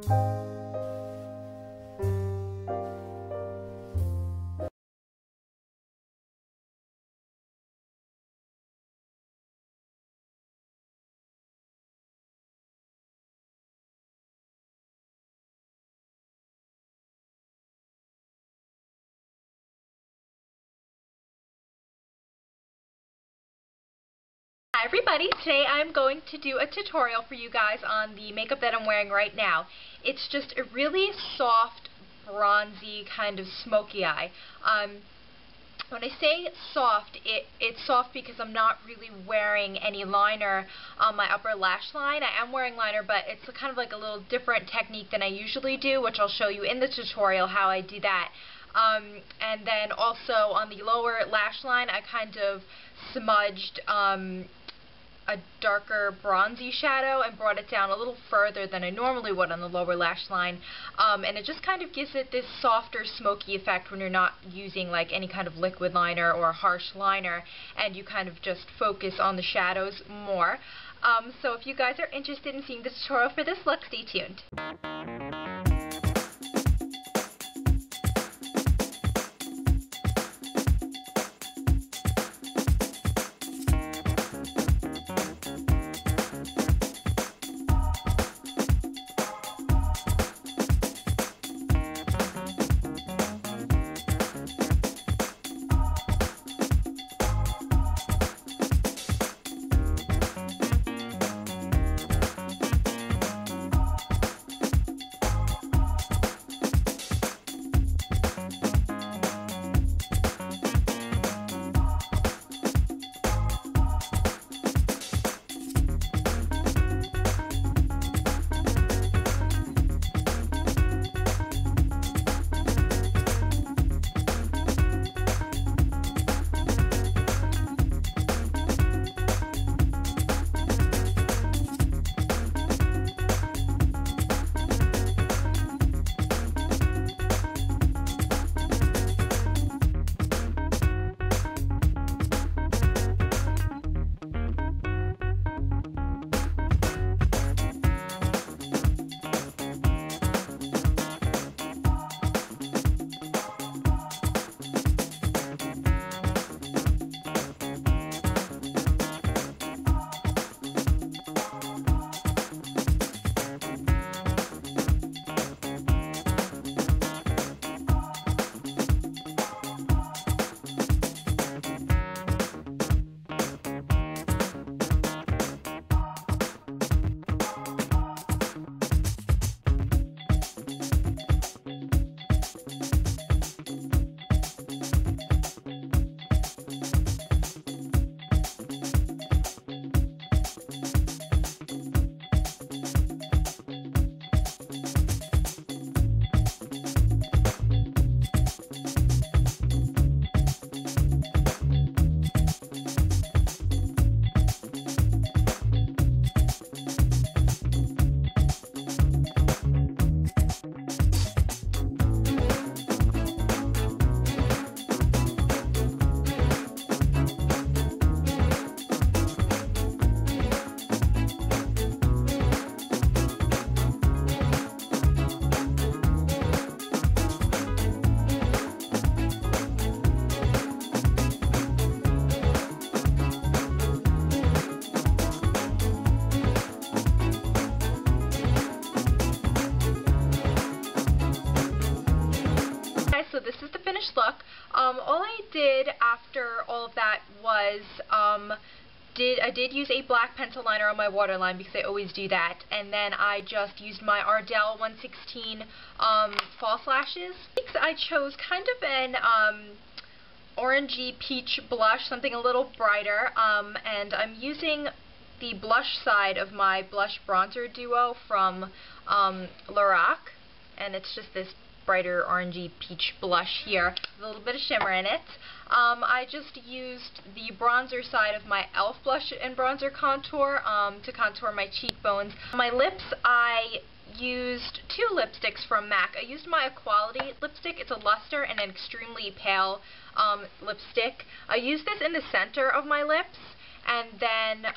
Hi everybody, today I'm going to do a tutorial for you guys on the makeup that I'm wearing right now. It's just a really soft, bronzy kind of smoky eye. When I say soft, it's soft because I'm not really wearing any liner on my upper lash line. I am wearing liner, but it's kind of like a little different technique than I usually do, which I'll show you in the tutorial how I do that. And then also on the lower lash line, I kind of smudged a darker bronzy shadow and brought it down a little further than I normally would on the lower lash line, and it just kind of gives it this softer smoky effect when you're not using like any kind of liquid liner or harsh liner, and you kind of just focus on the shadows more. So if you guys are interested in seeing the tutorial for this look, stay tuned. So this is the finished look. All I did after all of that was I did use a black pencil liner on my waterline because I always do that, and then I just used my Ardell 116 false lashes. I chose kind of an orangey peach blush, something a little brighter, and I'm using the blush side of my blush bronzer duo from Llorac, and it's just this brighter orangey peach blush here with a little bit of shimmer in it. I just used the bronzer side of my Elf blush and bronzer contour to contour my cheekbones. My lips, I used two lipsticks from MAC. I used my Equality lipstick. It's a luster and an extremely pale lipstick. I used this in the center of my lips, and then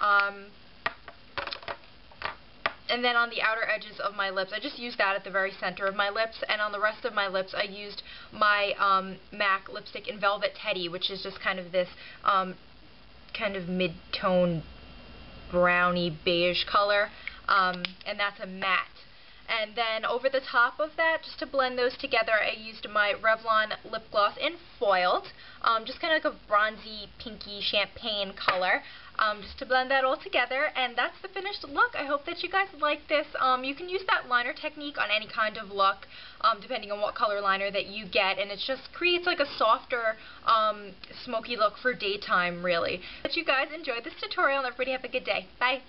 And then on the outer edges of my lips, I just used that at the very center of my lips, and on the rest of my lips I used my MAC lipstick in Velvet Teddy, which is just kind of this kind of mid-tone browny beige color, and that's a matte. And then over the top of that, just to blend those together, I used my Revlon lip gloss in Foiled, just kind of like a bronzy, pinky, champagne color, just to blend that all together. And that's the finished look. I hope that you guys like this. You can use that liner technique on any kind of look, depending on what color liner that you get, and it just creates like a softer, smoky look for daytime, really. But you guys enjoyed this tutorial, and everybody have a good day. Bye!